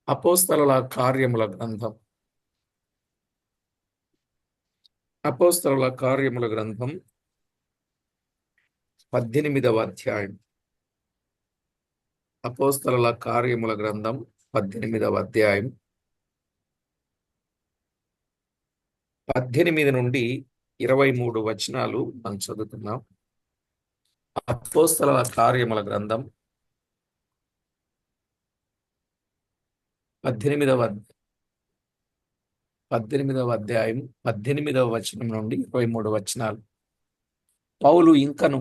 అపోస్తలుల కార్యముల గ్రంథం. అపోస్తలుల కార్యముల గ్రంథం 18వ అధ్యాయం. అపోస్తలుల కార్యముల గ్రంథం 18వ అధ్యాయం 18 నుండి 23 వచనాలు మనం చదువుతున్నాం. అపోస్తలుల కార్యముల గ్రంథం 18వ అధ్యాయం 18వ వచనం నుండి 23 వచనాలు. పౌలు ఇంకను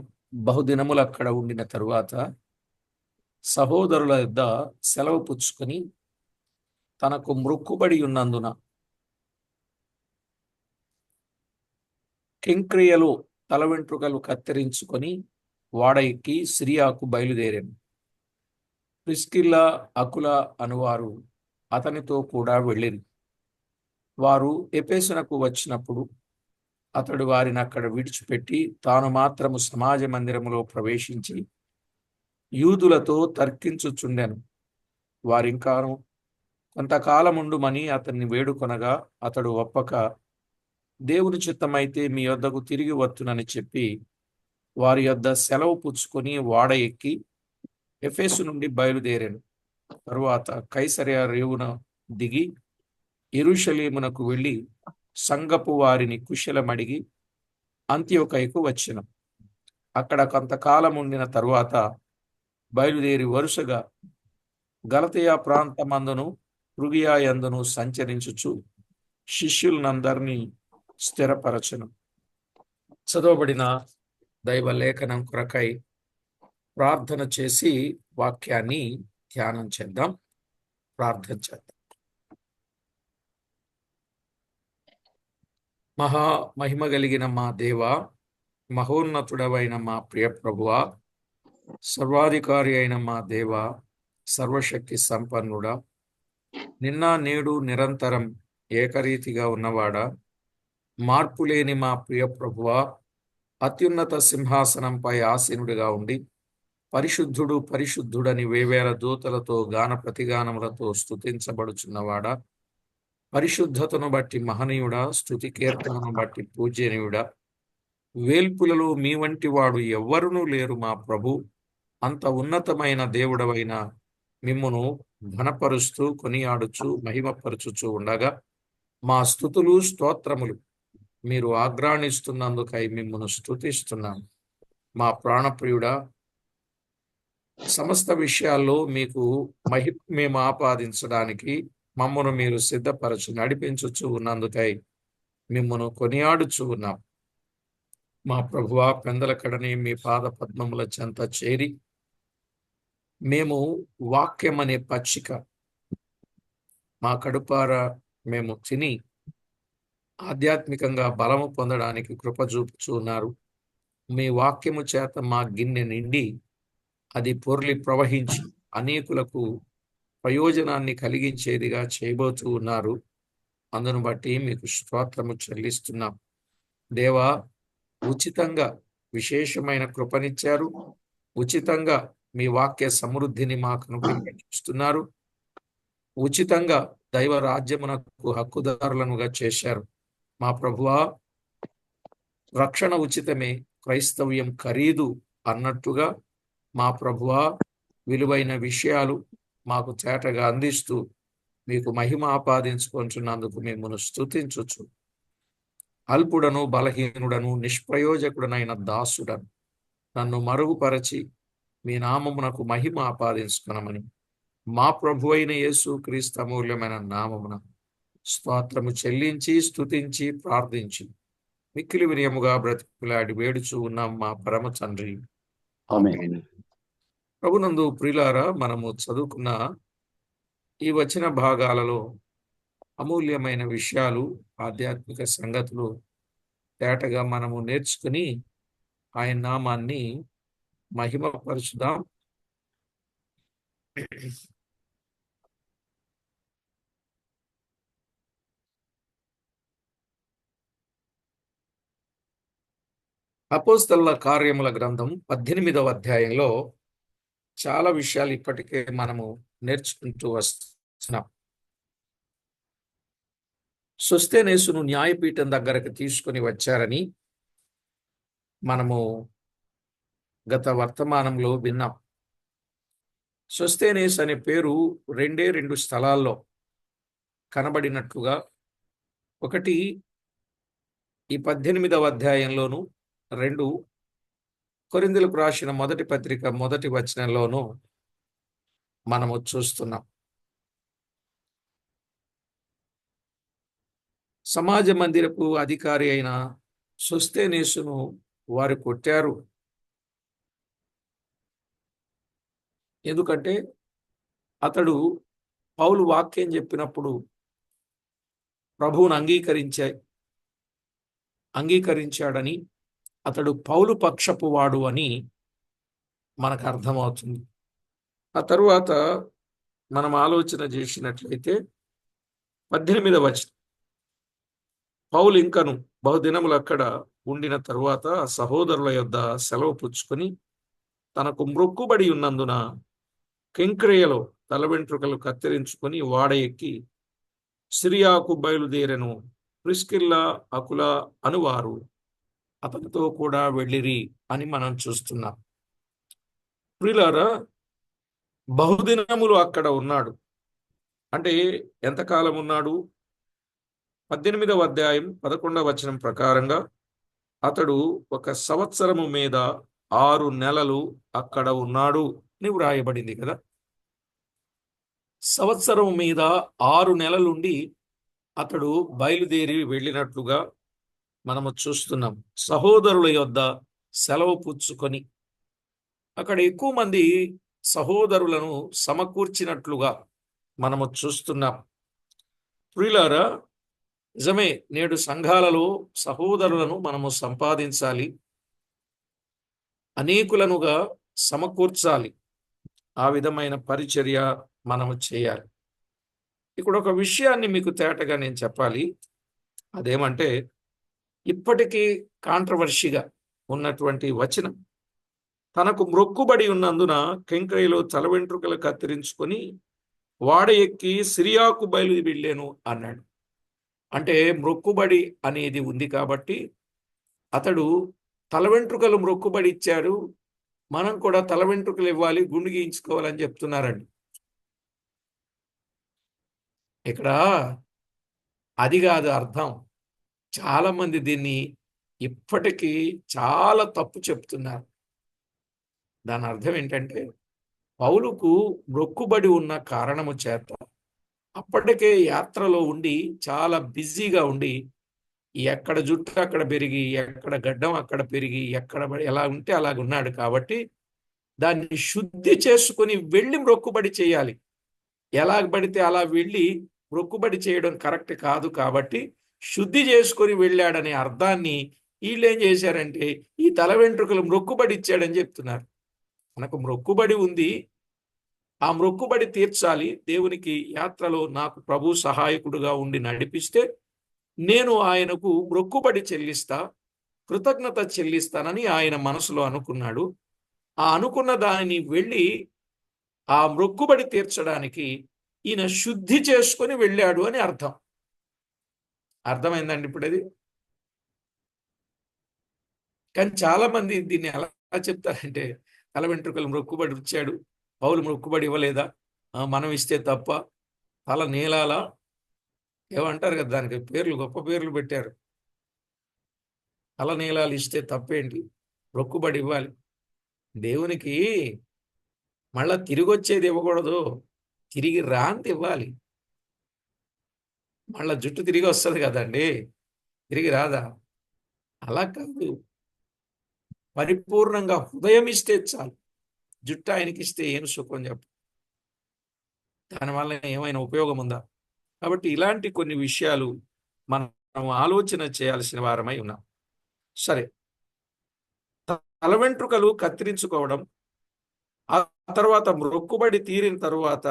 బహుదినములు అక్కడ ఉండిన తరువాత సహోదరుల యొద్ద సెలవు పుచ్చుకొని తనకు మ్రొక్కుబడి ఉన్నందున కింక్రియలు తల వెంట్రుకలు కత్తిరించుకొని వాడ ఎక్కి సిరియాకు బయలుదేరాను. ప్రిస్కిల్లా అకుల అనువారు అతనితో కూడా వెళ్ళిరి. వారు ఎఫెసునకు వచ్చినప్పుడు అతడు వారిని అక్కడ విడిచిపెట్టి తాను మాత్రము సమాజ మందిరములో ప్రవేశించి యూదులతో తర్కించుచుండెను. వారింకాను కొంతకాలముండుమని అతన్ని వేడుకొనగా అతడు ఒప్పక, దేవుని చిత్తమైతే మీ యొద్దకు తిరిగి వత్తునని చెప్పి వారి యొద్ద సెలవు పుచ్చుకొని వాడ ఎక్కి ఎఫెసు నుండి బయలుదేరాను. తరువాత కైసరయ రేవున దిగి యెరూషలేమునకు వెళ్ళి సంఘపు వారిని కుశలమడిగి అంతియొకయకు వచ్చెను. అక్కడ కొంతకాలం ఉండిన తరువాత బయలుదేరి వరుసగా గలతీయ ప్రాంతమందును ఫ్రుగియా యందును సంచరించుచు శిష్యులనందరినీ స్థిరపరచెను. చదవబడిన దైవ లేఖనం కొరకై ప్రార్థన చేసి వాక్యాన్ని ధ్యానం చేద్దాం. ప్రార్థన చేద్దాం. మహిమ కలిగిన మా దేవా, మహోన్నతుడవైన మా ప్రియ ప్రభువా, సర్వాధికారి అయిన మా దేవా, సర్వశక్తి సంపన్నుడా, నిన్న నేడు నిరంతరం ఏకరీతిగా ఉన్నవాడా, మార్పులేని మా ప్రియ ప్రభువా, అత్యున్నత సింహాసనంపై ఆసీనుడిగా ఉండి పరిశుద్ధుడు పరిశుద్ధుడని వేవేల దూతలతో గాన ప్రతిగానములతో స్తుతించబడుచున్నవాడా, పరిశుద్ధతను బట్టి మహనీయుడా, స్తుతి కీర్తనను బట్టి పూజనీయుడా, వేల్పులలో మీ వంటి వాడు ఎవ్వరునూ లేరు మా ప్రభు. అంత ఉన్నతమైన దేవుడవైన మిమ్మును ఘనపరుస్తూ కొనియాడుచు మహిమపరచుచూ ఉండగా మా స్తుతులు స్తోత్రములు మీరు ఆగ్రాణిస్తున్నందుకై మిమ్మును స్తుతిస్తున్నాను. మా ప్రాణప్రియుడా, సమస్త విషయాల్లో మీకు మేము ఆపాదించడానికి మమ్మను మీరు సిద్ధపరచు నడిపించుచూ ఉన్నందుకై మిమ్మను కొనియాడుచూ ఉన్నాం. మా ప్రభువా, పెందలకడని మీ పాద పద్మముల చెంత చేరి మేము వాక్యం అనే పచ్చిక మా కడుపార మేము తిని ఆధ్యాత్మికంగా బలము పొందడానికి కృప చూపుచూ ఉన్నారు. మీ వాక్యము చేత మా గిన్నె నిండి అది పొర్లి ప్రవహించి అనేకులకు ప్రయోజనాన్ని కలిగించేదిగా చేయబోతూ ఉన్నారు. అందును బట్టి మీకు స్తోత్రము చెల్లిస్తున్నాం. దేవా, ఉచితంగా విశేషమైన కృపనిచ్చారు. ఉచితంగా మీ వాక్య సమృద్ధిని మాకు అనుగ్రహిస్తున్నారు. ఉచితంగా దైవ రాజ్యమునకు హక్కుదారులనుగా చేశారు. మా ప్రభువా, రక్షణ ఉచితమే, క్రైస్తవ్యం ఖరీదు అన్నట్టుగా మా ప్రభువా, విలువైన విషయాలు మాకు చేటగా అందిస్తూ మీకు మహిమ ఆపాదించుకుంటున్నందుకు మిమ్మల్ని స్తుతించుచు అల్పుడను బలహీనుడను నిష్ప్రయోజకుడనైన దాసుడను నన్ను మరుగుపరచి మీ నామమునకు మహిమ ఆపాదించుకునమని మా ప్రభు అయిన యేసు క్రీస్తు అమూల్యమైన నామమున స్తోత్రము చెల్లించి స్తుతించి ప్రార్థించి మిక్కిలి వినయముగా బ్రతికులాడి వేడుచూ ఉన్నాం మా పరమ తండ్రి. ఆమేన్. ప్రభునందు ప్రియులారా, మనము చదువుకున్న ఈ వచన భాగాలలో అమూల్యమైన విషయాలు, ఆధ్యాత్మిక సంగతులు తేటగా మనము నేర్చుకుని ఆయన నామాన్ని మహిమపరచుదాం. అపోస్తలుల కార్యముల గ్రంథం 18వ అధ్యాయంలో చాలా విషయాలు ఇప్పటికే మనము నేర్చుకుంటూ వస్తున్నాం. సొస్తేనేసును న్యాయపీఠం దగ్గరకు తీసుకొని వచ్చారని మనము గత వర్తమానంలో విన్నాం. సొస్తేనేస్ అనే పేరు రెండు స్థలాల్లో కనబడినట్లుగా, ఒకటి ఈ 18వ అధ్యాయంలోను, 2 కొరింథీయులకు రాసిన మొదటి పత్రిక మొదటి వచనంలోను మనము చూస్తున్నాం. సమాజ మందిరపు అధికారి అయిన సొస్తేనేసును వారు కొట్టారు. ఎందుకంటే అతడు పౌలు వాక్యం చెప్పినప్పుడు ప్రభువును అంగీకరించాడని, అతడు పౌలు పక్షపు వాడు అని మనకు అర్థమవుతుంది. ఆ తరువాత మనం ఆలోచన చేసినట్లయితే 18వ వచనం, పౌలు ఇంకను బహుదినములు అక్కడ ఉండిన తరువాత సహోదరుల యొద్ద సెలవు పుచ్చుకొని తనకు మ్రొక్కుబడి ఉన్నందున కెంక్రేయలో తల వెంట్రుకలు కత్తిరించుకొని వాడ ఎక్కి సిరియాకు బయలుదేరెను. ప్రిస్కిల్లా అకుల అనువారు అతనితో కూడా వెళ్ళిరి అని మనం చూస్తున్నాం. ప్రియులారా, బహుదినములు అక్కడ ఉన్నాడు. అంటే ఎంతకాలం ఉన్నాడు? 18వ అధ్యాయం 11వ వచనం ప్రకారంగా అతడు 1 సంవత్సరము మీద 6 నెలలు అక్కడ ఉన్నాడు అని వ్రాయబడింది కదా. సంవత్సరం మీద 6 నెలలుండి అతడు బయలుదేరి వెళ్ళినట్లుగా మనము చూస్తున్నాం. సహోదరుల యొద్ద సెలవు పుచ్చుకొని అక్కడ ఎక్కువ మంది సహోదరులను సమకూర్చినట్లుగా మనము చూస్తున్నాం. ప్రియులారా, నిజమే, నేడు సంఘాలలో సహోదరులను మనము సంపాదించాలి, అనేకులనుగా సమకూర్చాలి. ఆ విధమైన పరిచర్య మనము చేయాలి. ఇక్కడ ఒక విషయాన్ని మీకు తేటగా నేను చెప్పాలి. అదేమంటే, ఇప్పటికీ కాంట్రవర్షిగా ఉన్నటువంటి వచనం, తనకు మ్రొక్కుబడి ఉన్నందున కెంక్రేయలో తల వెంట్రుకలు కత్తిరించుకొని వాడ ఎక్కి సిరియాకు బయలు వెళ్ళాను అన్నాడు. అంటే మ్రొక్కుబడి అనేది ఉంది కాబట్టి అతడు తల వెంట్రుకలు మ్రొక్కుబడి ఇచ్చాడు, మనం కూడా తల వెంట్రుకలు ఇవ్వాలి, గుండు గీయించుకోవాలని చెప్తున్నారండి. ఇక్కడ అది కాదు అర్థం. చాలా మంది దీన్ని ఇప్పటికీ చాలా తప్పు చెప్తున్నారు. దాని అర్థం ఏంటంటే, పౌలుకు మ్రొక్కుబడి ఉన్న కారణము చేత అప్పటికే యాత్రలో ఉండి చాలా బిజీగా ఉండి ఎక్కడ జుట్టు అక్కడ పెరిగి, ఎక్కడ గడ్డం అక్కడ పెరిగి, ఎక్కడ ఎలా ఉంటే అలాగ ఉన్నాడు కాబట్టి దాన్ని శుద్ధి చేసుకుని వెళ్ళి మ్రొక్కుబడి చేయాలి. ఎలా పడితే అలా వెళ్ళి మ్రొక్కుబడి చేయడం కరెక్ట్ కాదు కాబట్టి శుద్ధి చేసుకొని వెళ్ళాడనే అర్థాన్ని వీళ్ళు ఏం చేశారంటే ఈ తల వెంట్రుకలు మ్రొక్కుబడి ఇచ్చాడని చెప్తున్నారు. మనకు మ్రొక్కుబడి ఉంది, ఆ మ్రొక్కుబడి తీర్చాలి. దేవునికి యాత్రలో నాకు ప్రభు సహాయకుడుగా ఉండి నడిపిస్తే నేను ఆయనకు మ్రొక్కుబడి చెల్లిస్తా, కృతజ్ఞత చెల్లిస్తానని ఆయన మనసులో అనుకున్నాడు. ఆ అనుకున్న దానిని వెళ్ళి ఆ మ్రొక్కుబడి తీర్చడానికి ఈయన శుద్ధి చేసుకొని వెళ్ళాడు అని అర్థం. అర్థమైందండి ఇప్పుడు అది? కానీ చాలా మంది దీన్ని ఎలా చెప్తారంటే, తల వెంట్రుకలు మ్రొక్కుబడి ఇచ్చాడు, పౌలు మ్రొక్కుబడి ఇవ్వలేదా, మనం ఇస్తే తప్ప, తల నీలాలా, ఏమంటారు కదా, దానికి పేర్లు, గొప్ప పేర్లు పెట్టారు. తల నీలాలు ఇస్తే తప్పేంటి? మ్రొక్కుబడి ఇవ్వాలి. దేవునికి మళ్ళా తిరిగి వచ్చేది ఇవ్వకూడదు, తిరిగి రాంతి ఇవ్వాలి. మళ్ళా జుట్టు తిరిగి వస్తుంది కదండి, తిరిగి రాదా? అలా కాదు, పరిపూర్ణంగా హృదయం ఇస్తే చాలు. జుట్టు ఆయనకి ఇస్తే ఏం సుఖం చెప్పు, దానివల్ల ఏమైనా ఉపయోగం ఉందా? కాబట్టి ఇలాంటి కొన్ని విషయాలు మనం ఆలోచన చేయాల్సిన వారమై ఉన్నాం. సరే, తల వెంట్రుకలు కత్తిరించుకోవడం, ఆ తర్వాత మ్రొక్కుబడి తీరిన తరువాత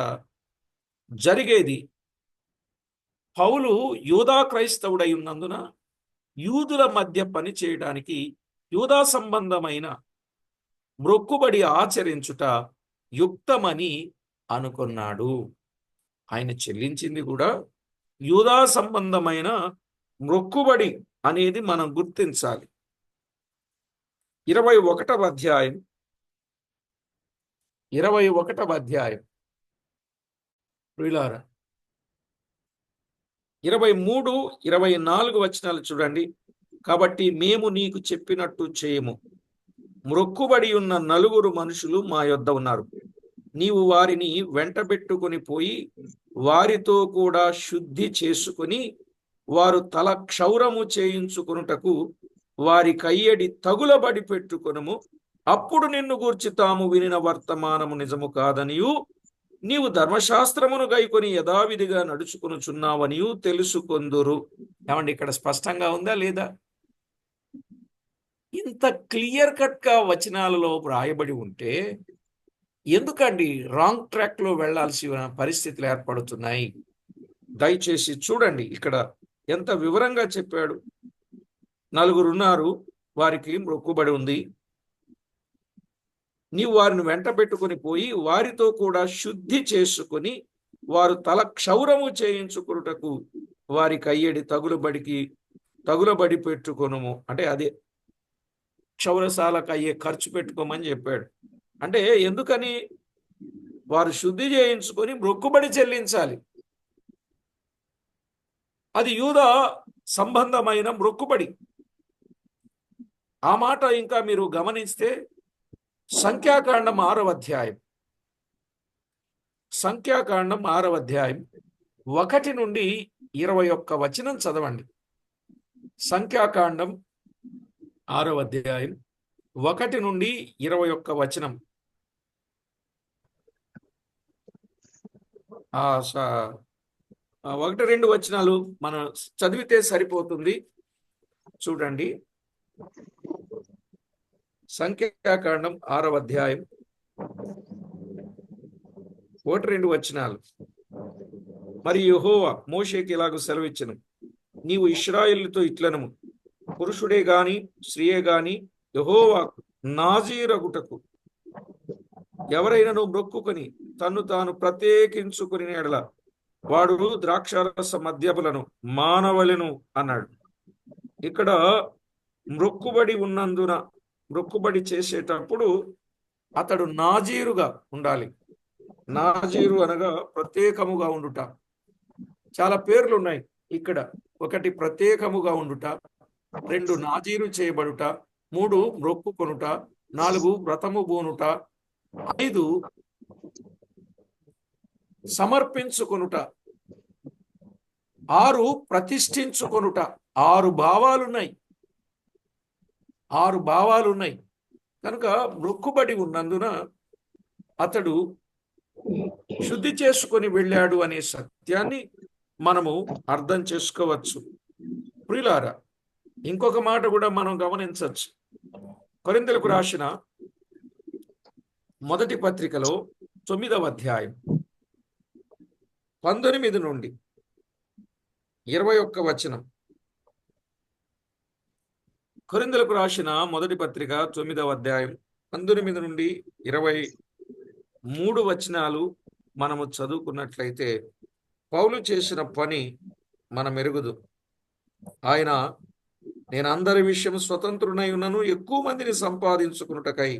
జరిగేది, పౌలు యూదా క్రైస్తవుడై ఉన్నందున యూదుల మధ్య పని చేయడానికి యూదా సంబంధమైన మ్రొక్కుబడి ఆచరించుట యుక్తమని అనుకున్నాడు. ఆయన చెల్లించింది కూడా యూదా సంబంధమైన మొక్కుబడి అనేది మనం గుర్తించాలి. 21వ అధ్యాయం 21వ అధ్యాయం ప్రియులారా 23, 24 వచనాలు చూడండి. కాబట్టి మేము నీకు చెప్పినట్టు చేయము. మ్రొక్కుబడి ఉన్న 4 మనుషులు మా యొద్ద ఉన్నారు. నీవు వారిని వెంటబెట్టుకొని పోయి వారితో కూడా శుద్ధి చేసుకొని వారు తల క్షౌరము చేయించుకొనుటకు వారి కయ్యడి తగులబడి పెట్టుకొనుము. అప్పుడు నిన్ను గూర్చి తాము వినిన వర్తమానము నిజము కాదనియు నీవు ధర్మశాస్త్రమును గైకొని యథావిధిగా నడుచుకొనుచున్నావనియు తెలుసుకొందురు. ఏమండి, ఇక్కడ స్పష్టంగా ఉందా లేదా? ఇంత క్లియర్ కట్ గా వచనాలలో వ్రాయబడి ఉంటే ఎందుకండి రాంగ్ ట్రాక్ లో వెళ్లాల్సిన పరిస్థితులు ఏర్పడుతున్నాయి? దయచేసి చూడండి, ఇక్కడ ఎంత వివరంగా చెప్పాడు. 4 ఉన్నారు, వారికి మొక్కుబడి ఉంది. నీవు వారిని వెంట పెట్టుకుని పోయి వారితో కూడా శుద్ధి చేసుకుని వారు తల క్షౌరము చేయించుకున్నటకు వారి కయ్యడి తగులబడి పెట్టుకొనుము. అంటే అదే క్షౌరశాలకు అయ్యే ఖర్చు పెట్టుకోమని చెప్పాడు. అంటే ఎందుకని? వారు శుద్ధి చేయించుకొని మొక్కుబడి చెల్లించాలి. అది యూదా సంబంధమైన మొక్కుబడి. ఆ మాట ఇంకా మీరు గమనిస్తే సంఖ్యాకాండం 6వ అధ్యాయం 1 నుండి 21 వచనం చదవండి. సంఖ్యాకాండం 6వ అధ్యాయం 1 నుండి 21 వచనం. 1-2 వచనాలు మనం చదివితే సరిపోతుంది. చూడండి, సంఖ్యాకాండం 6వ అధ్యాయం 1-2 వచనాలు. మరి యెహోవా మోషేకి ఇలాగ సెలవిచ్చెను, నీవు ఇశ్రాయేలుతో ఇట్లనము, పురుషుడే గాని స్త్రీయే గాని యెహోవా నాజీరగుటకు ఎవరైనాను మొక్కుకొని తన్ను తాను ప్రత్యేకించుకుని ఎడల వాడు ద్రాక్షారస మద్యములను మానవలెను అన్నాడు. ఇక్కడ మొక్కుబడి ఉన్నందున మొక్కుబడి చేసేటప్పుడు అతడు నాజీరుగా ఉండాలి. నాజీరు అనగా ప్రత్యేకముగా ఉండుట. చాలా పేర్లు ఉన్నాయి ఇక్కడ. 1 ప్రత్యేకముగా ఉండుట, 2 నాజీరు చేయబడుట, 3 మొక్కుకొనుట, 4 వ్రతము బూనుట, 5 సమర్పించుకొనుట, 6 ప్రతిష్ఠించుకొనుట. 6 భావాలున్నాయి. కనుక మొక్కుబడి ఉన్నందున అతడు శుద్ధి చేసుకొని వెళ్ళాడు అనే సత్యాన్ని మనము అర్థం చేసుకోవచ్చు. ప్రియులారా, ఇంకొక మాట కూడా మనం గమనించవచ్చు. కొరింథీయులకు రాసిన మొదటి పత్రికలో 9వ అధ్యాయం 19 నుండి 21 వచనం. కొరింథీయులకు రాసిన మొదటి పత్రిక 9వ అధ్యాయం 19 నుండి 23 వచనాలు మనము చదువుకున్నట్లయితే పౌలు చేసిన పని మనం ఎరుగుదు. ఆయన, నేను అందరి విషయం స్వతంత్రునై ఉన్నను, ఎక్కువ మందిని సంపాదించుకున్నటకై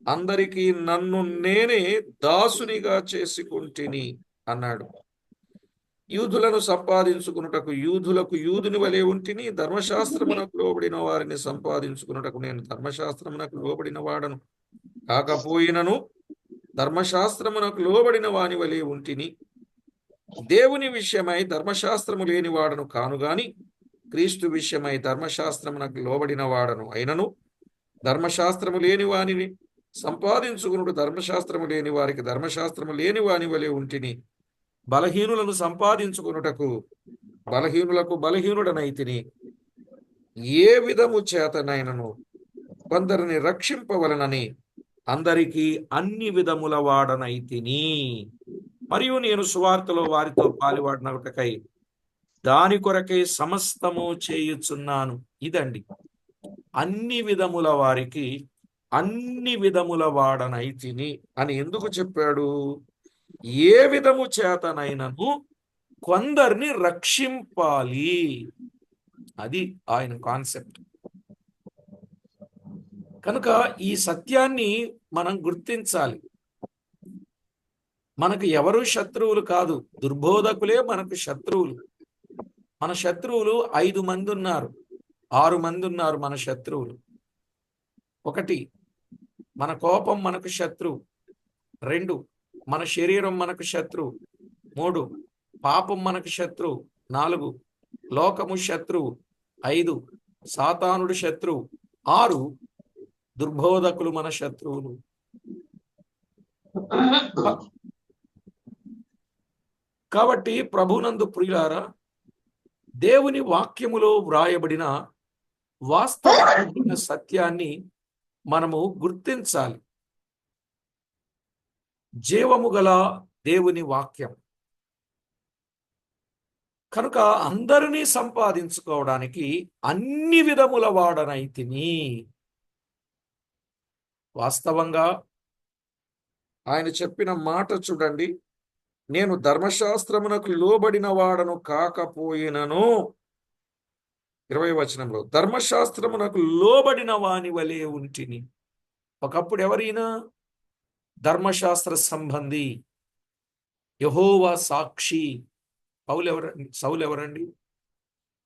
అందరికీ నన్ను నేనే దాసునిగా చేసుకుంటిని అన్నాడు. యూదులను సంపాదించుకున్నటకు యూదులకు యూదుని వలె ఉంటిని, ధర్మశాస్త్రమునకు లోబడిన వారిని సంపాదించుకున్నటకు నేను ధర్మశాస్త్రమునకు లోబడిన వాడను కాకపోయినను ధర్మశాస్త్రమునకు లోబడిన వాని వలె ఉంటిని. దేవుని విషయమై ధర్మశాస్త్రము లేని వాడను కాను గాని క్రీస్తు విషయమై ధర్మశాస్త్రమునకు లోబడిన వాడను అయినను ధర్మశాస్త్రము లేని వానిని సంపాదించుకునుడు ధర్మశాస్త్రము లేని వారికి ధర్మశాస్త్రము లేని వాని వలె ఉంటిని. బలహీనులను సంపాదించుకున్నటకు బలహీనులకు బలహీనుడనైతిని. ఏ విధము చేతనైనను కొందరిని రక్షింపవలనని అందరికీ అన్ని విధముల వాడనైతిని. మరియు నేను సువార్తలో వారితో పాలువాడినకై దాని కొరకై సమస్తము చేయుచున్నాను. ఇదండి, అన్ని విధముల వారికి అన్ని విధముల వాడనైతిని అని ఎందుకు చెప్పాడు? ఏ విధము చేతనైనను కొందరిని రక్షింపాలి. అది ఆయన కాన్సెప్ట్. కనుక ఈ సత్యాన్ని మనం గుర్తించాలి. మనకు ఎవరు శత్రువులు కాదు, దుర్బోధకులే మనకు శత్రువులు. మన శత్రువులు 5 మంది ఉన్నారు, 6 మంది ఉన్నారు మన శత్రువులు. 1, మన కోపం మనకు శత్రువు. 2, మన శరీరం మనకు శత్రువు. 3, పాపం మనకు శత్రువు. 4, లోకము శత్రువు. 5, సాతానుడు శత్రువు. 6, దుర్బోధకులు మన శత్రువులు. కాబట్టి ప్రభునందు ప్రియులారా, దేవుని వాక్యములో వ్రాయబడిన వాస్తవమైన సత్యాన్ని మనము గుర్తించాలి. జీవము గల దేవుని వాక్యం కనుక అందరినీ సంపాదించుకోవడానికి అన్ని విధముల వాడనైతిని. వాస్తవంగా ఆయన చెప్పిన మాట చూడండి, నేను ధర్మశాస్త్రమునకు లోబడిన వాడను కాకపోయినను, 20వ వచనంలో, ధర్మశాస్త్రమునకు లోబడిన వాని వలె ఉంటిని. ఒకప్పుడు ఎవరైనా ధర్మశాస్త్ర సంబంధి, యెహోవా సాక్షి. సౌలు ఎవరండి?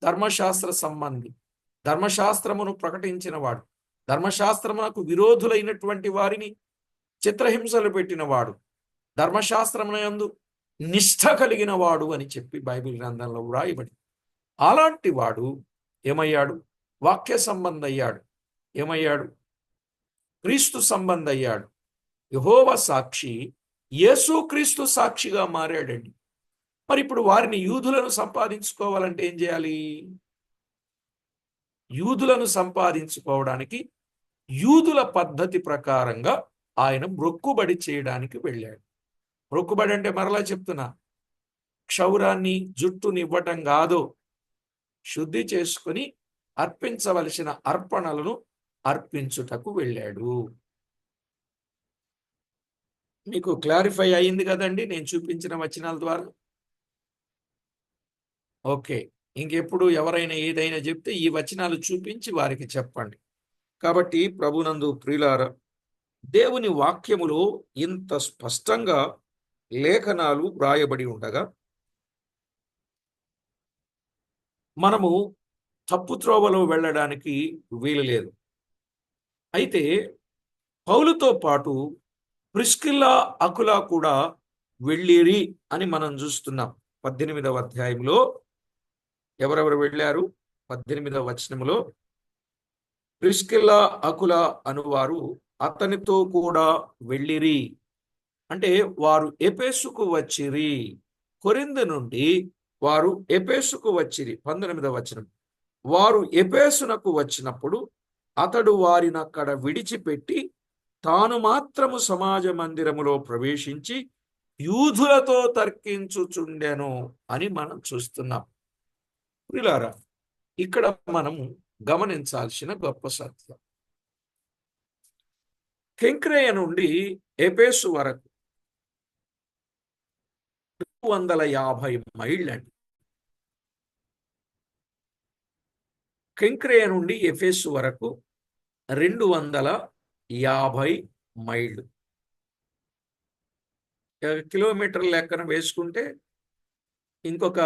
ధర్మశాస్త్ర సంబంధి, ధర్మశాస్త్రమును ప్రకటించిన వాడు, ధర్మశాస్త్రమునకు విరోధులైనటువంటి వారిని చిత్రహింసలు పెట్టినవాడు, ధర్మశాస్త్రమునందు నిష్ఠ కలిగిన వాడు అని చెప్పి బైబిల్ గ్రంథంలో వ్రాయబడి, అలాంటి వాడు ఏమయ్యాడు? వాక్య సంబంధి అయ్యాడు. ఏమయ్యాడు? క్రీస్తు సంబంధి అయ్యాడు. యెహోవా సాక్షి, యేసు క్రీస్తు సాక్షిగా మారాడండి. మరి ఇప్పుడు వారిని, యూదులను సంపాదించుకోవాలంటే ఏం చేయాలి? యూదులను సంపాదించుకోవడానికి యూదుల పద్ధతి ప్రకారంగా ఆయన మొక్కుబడి చేయడానికి వెళ్ళాడు. మొక్కుబడి అంటే మరలా చెప్తున్నా, క్షౌరాన్ని, జుట్టుని ఇవ్వటం కాదు, శుద్ధి చేసుకుని అర్పించవలసిన అర్పణలను అర్పించుటకు వెళ్ళాడు. మీకు క్లారిఫై అయింది కదండి నేను చూపించిన వచనాల ద్వారా? ఓకే, ఇంకెప్పుడు ఎవరైనా ఏదైనా చెప్తే ఈ వచనాలు చూపించి వారికి చెప్పండి. కాబట్టి ప్రభునందు ప్రియులారా, దేవుని వాక్యములో ఇంత స్పష్టంగా లేఖనాలు వ్రాయబడి ఉండగా మనము తప్పు త్రోవలో వెళ్ళడానికి వీలు లేదు. అయితే పౌలుతో పాటు ప్రిస్కిల్లా, అకులా కూడా వెళ్ళిరి అని మనం చూస్తున్నాం. 18వ అధ్యాయంలో ఎవరెవరు వెళ్ళారు? 18వ వచనములో ప్రిస్కిల్లా, అకులా అనువారు అతనితో కూడా వెళ్ళిరి. అంటే వారు ఎఫెసుకు వచ్చిరి. కొరింథు నుండి వారు ఎఫెసుకు వచ్చిరి. 19వ వచనం, వారు ఎఫెసునకు వచ్చినప్పుడు అతడు వారిని అక్కడ విడిచిపెట్టి తాను మాత్రము సమాజ మందిరములో ప్రవేశించి యూదులతో తర్కించుచుండెను అని మనం చూస్తున్నాం. ప్రియులారా, ఇక్కడ మనం గమనించాల్సిన గొప్ప సత్యం, కెంక్రేయ నుండి ఎఫెసు వరకు 250 మైళ్ళండి. కెంక్రేయ నుండి ఎఫెసు వరకు 250 మైళ్ళు. కిలోమీటర్ లెక్కన వేసుకుంటే ఇంకొక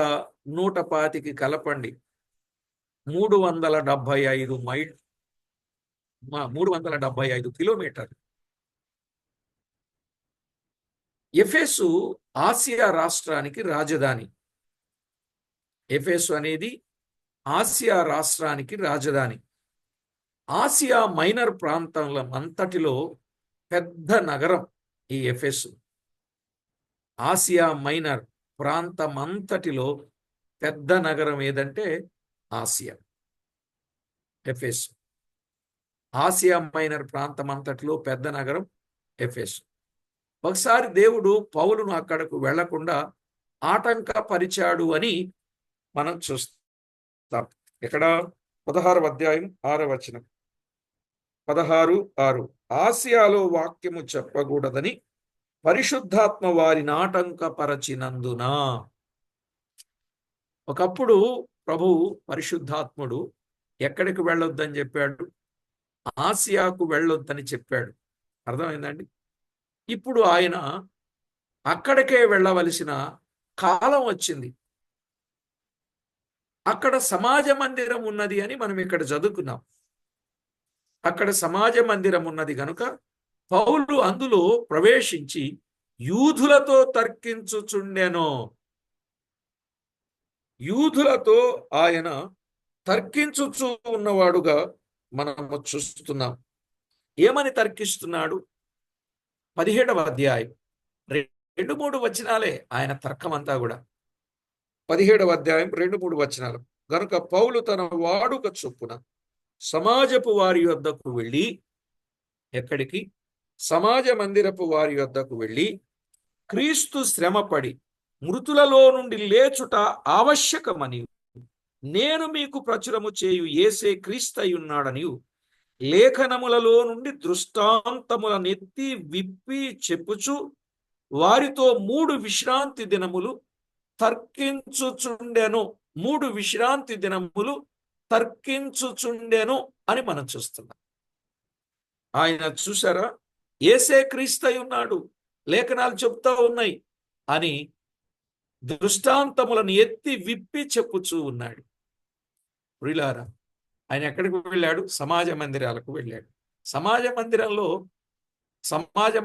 125 కలపండి, 375 మైళ్ళు, 375 కిలోమీటర్లు. ఎఫెసు ఆసియా రాష్ట్రానికి రాజధాని. ఎఫెసు అనేది ఆసియా రాష్ట్రానికి రాజధాని. ఆసియా మైనర్ ప్రాంతంలో అంతటిలో పెద్ద నగరం ఈ ఎఫెసు. ఆసియా మైనర్ ప్రాంతమంతటిలో పెద్ద నగరం ఏదంటే ఆసియా, ఎఫెసు. ఆసియా మైనర్ ప్రాంతమంతటిలో పెద్ద నగరం ఎఫెసు. ఒకసారి దేవుడు పౌలును అక్కడకు వెళ్లకుండా ఆటంకపరిచాడు అని మనం చూస్తాం. ఇక్కడ 16వ అధ్యాయం 6వ వచనం, 16:6, ఆసియాలో వాక్యము చెప్పకూడదని పరిశుద్ధాత్మ వారిని ఆటంకపరచినందున. ఒకప్పుడు ప్రభు పరిశుద్ధాత్ముడు ఎక్కడికి వెళ్ళొద్దని చెప్పాడు? ఆసియాకు వెళ్ళొద్దని చెప్పాడు. అర్థమైందండి? ఇప్పుడు ఆయన అక్కడికే వెళ్ళవలసిన కాలం వచ్చింది. అక్కడ సమాజ మందిరం ఉన్నది అని మనం ఇక్కడ చదువుకున్నాం. అక్కడ సమాజ మందిరం ఉన్నది గనుక పౌలు అందులో ప్రవేశించి యూదులతో తర్కించుచుండెను. యూదులతో ఆయన తర్కించుచు ఉన్నవాడుగా మనము చూస్తున్నాం. ఏమని తర్కిస్తున్నాడు? 17వ అధ్యాయం 2-3 వచనాలే ఆయన తర్కమంతా కూడా. 17వ అధ్యాయం 2-3 వచనాలు. గనుక పౌలు తన వాడుక చొప్పున సమాజపు వారి యొద్దకు వెళ్ళి, ఎక్కడికి? సమాజ మందిరపు వారి యొద్దకు వెళ్ళి, క్రీస్తు శ్రమపడి మృతులలో నుండి లేచుట ఆవశ్యకమని నేను మీకు ప్రచురము చేయు యేసే క్రీస్తయున్నాడని లేఖనములలో నుండి దృష్టాంతములనెత్తి విప్పి చెప్పుచు వారితో 3 విశ్రాంతి దినములు తర్కించుచుండెను. 3 విశ్రాంతి దినములు తర్కించుచుండెను అని మనం చూస్తున్నాం. ఆయన చూసారా, యేసే క్రీస్తయి ఉన్నాడు, లేఖనాలు చెప్తా ఉన్నాయి అని దృష్టాంతములను ఎత్తి విప్పి చెప్పుచూ ఉన్నాడు. ప్రియులారా, ఆయన ఎక్కడికి వెళ్ళాడు? సమాజ మందిరాలకు వెళ్ళాడు. సమాజ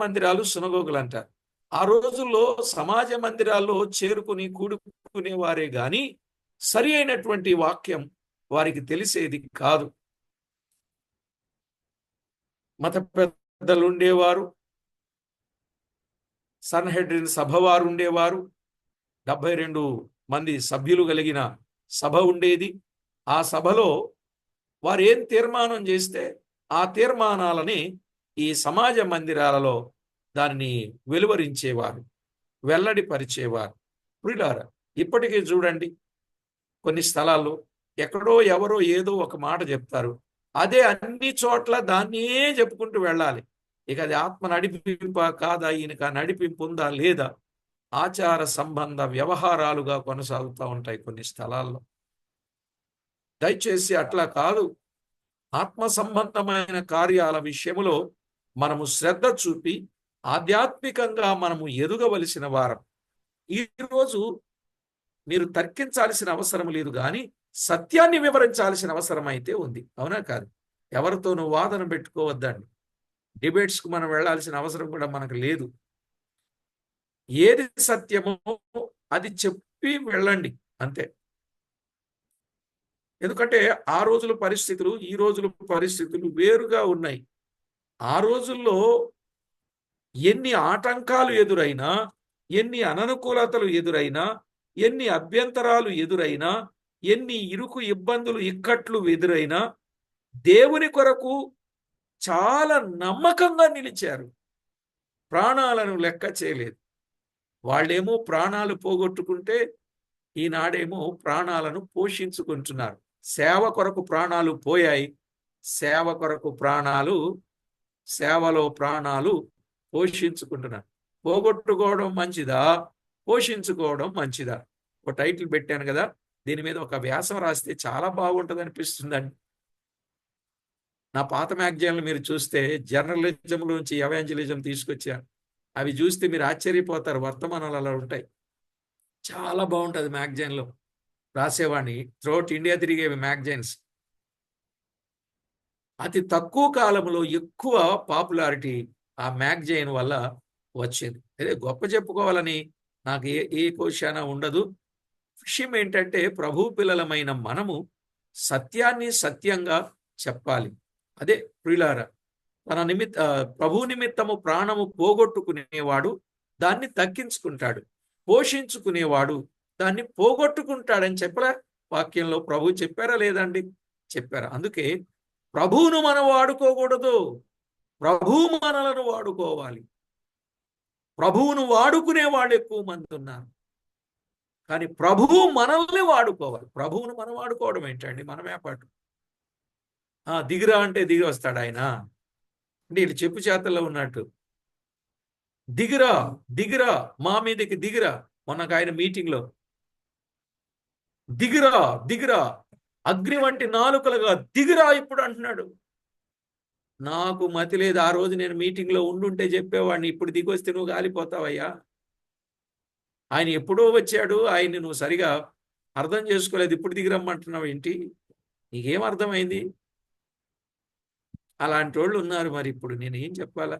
మందిరాలు సునగోగులు అంటారు. ఆ రోజుల్లో సమాజ మందిరాల్లో చేరుకుని కూడుకునేవారే గాని సరి అయినటువంటి వాక్యం వారికి తెలిసేది కాదు. మత పెద్దలు ఉండేవారు, సన్హెడ్రిన్ సభ వారు ఉండేవారు. 72 మంది సభ్యులు కలిగిన సభ ఉండేది. ఆ సభలో వారు ఏం తీర్మానం చేస్తే ఆ తీర్మానాలని ఈ సమాజ మందిరాలలో దానిని వెలువరించేవారు, వెల్లడిపరిచేవారు. ప్రియులారా, ఇప్పటికీ చూడండి, కొన్ని స్థలాల్లో ఎక్కడో ఎవరో ఏదో ఒక మాట చెప్తారు, అదే అన్ని చోట్ల దాన్నే చెప్పుకుంటూ వెళ్ళాలి. ఇక అది ఆత్మ నడిపింప కాదా, ఈయనక నడిపింపు ఉందా లేదా, ఆచార సంబంధ వ్యవహారాలుగా కొనసాగుతూ ఉంటాయి కొన్ని స్థలాల్లో. దయచేసి అట్లా కాదు. ఆత్మ సంబంధమైన కార్యాల విషయములో మనము శ్రద్ధ చూపి ఆధ్యాత్మికంగా మనము ఎదగవలసిన వారం. ఈరోజు మీరు తర్కించాల్సిన అవసరం లేదు, కానీ సత్యాన్ని వివరించాల్సిన అవసరం అయితే ఉంది. అవునా కాదు? ఎవరితోనూ వాదన పెట్టుకోవద్దండి. డిబేట్స్కు మనం వెళ్లాల్సిన అవసరం కూడా మనకు లేదు. ఏది సత్యమో అది చెప్పి వెళ్ళండి, అంతే. ఎందుకంటే ఆ రోజుల పరిస్థితులు ఈ రోజుల పరిస్థితులు వేరుగా ఉన్నాయి. ఆ రోజుల్లో ఎన్ని ఆటంకాలు ఎదురైనా, ఎన్ని అననుకూలతలు ఎదురైనా, ఎన్ని అభ్యంతరాలు ఎదురైనా, ఎన్ని ఇరుకు ఇబ్బందులు ఇక్కట్లు ఎదురైనా దేవుని కొరకు చాలా నమ్మకంగా నిలిచారు. ప్రాణాలను లెక్క చేయలేదు. వాళ్ళేమో ప్రాణాలు పోగొట్టుకుంటే ఈనాడేమో ప్రాణాలను పోషించుకుంటున్నారు. సేవ కొరకు ప్రాణాలు పోయాయి, సేవ కొరకు ప్రాణాలు, సేవలో ప్రాణాలు పోషించుకుంటున్నారు. పోగొట్టుకోవడం మంచిదా, పోషించుకోవడం మంచిదా? ఒక టైటిల్ పెట్టాను కదా, దీని మీద ఒక వ్యాసం రాస్తే చాలా బాగుంటుంది అనిపిస్తుందండి. నా పాత మ్యాగజైన్లు మీరు చూస్తే జర్నలిజంలోంచి ఎవాంజలిజం తీసుకొచ్చాను. అవి చూస్తే మీరు ఆశ్చర్యపోతారు. వర్తమానాలు అలా ఉంటాయి. చాలా బాగుంటుంది మ్యాగజైన్లో రాసేవాడిని. త్రూఅవుట్ ఇండియా తిరిగేవి మ్యాగజైన్స్. అతి తక్కువ కాలంలో ఎక్కువ పాపులారిటీ ఆ మ్యాగజైన్ వల్ల వచ్చింది. అదే గొప్ప చెప్పుకోవాలని నాకు ఏ కోశాన ఉండదు. విషయం ఏంటంటే, ప్రభు పిల్లలమైన మనము సత్యాన్ని సత్యంగా చెప్పాలి. అదే ప్రియులారా, ప్రభు నిమిత్తము ప్రాణము పోగొట్టుకునేవాడు దాన్ని దక్కించుకుంటాడు, పోషించుకునేవాడు దాన్ని పోగొట్టుకుంటాడని చెప్పరా వాక్యంలో? ప్రభు చెప్పారా లేదండి? చెప్పారా? అందుకే ప్రభువును మనం వాడుకోకూడదు, ప్రభువు మనలను వాడుకోవాలి. ప్రభువును వాడుకునే వాళ్ళు ఎక్కువ మంది ఉన్నారు, కానీ ప్రభువు మనల్ని వాడుకోవాలి. ప్రభువును మనం వాడుకోవడం ఏంటండి? మనమే పాటు దిగిరా అంటే దిగి వస్తాడు ఆయన. అంటే వీళ్ళు చెప్పు చేతల్లో ఉన్నట్టు, దిగిరా దిగిరా మా మీదకి దిగిరా. మొన్న ఆయన మీటింగ్లో దిగిరా, దిగిరా, అగ్ని వంటి నాలుకలుగా దిగిరా ఇప్పుడు అంటున్నాడు. నాకు మతి లేదు. ఆ రోజు నేను మీటింగ్లో ఉండుంటే చెప్పేవాడిని, ఇప్పుడు దిగొస్తే నువ్వు కాలిపోతావయ్యా. ఆయన ఎప్పుడో వచ్చాడు, ఆయన్ని నువ్వు సరిగా అర్థం చేసుకోలేదు, ఇప్పుడు దిగిరమ్మంటున్నావు ఏంటి? నీకేం అర్థమైంది? అలాంటి వాళ్ళు ఉన్నారు. మరి ఇప్పుడు నేను ఏం చెప్పాలా?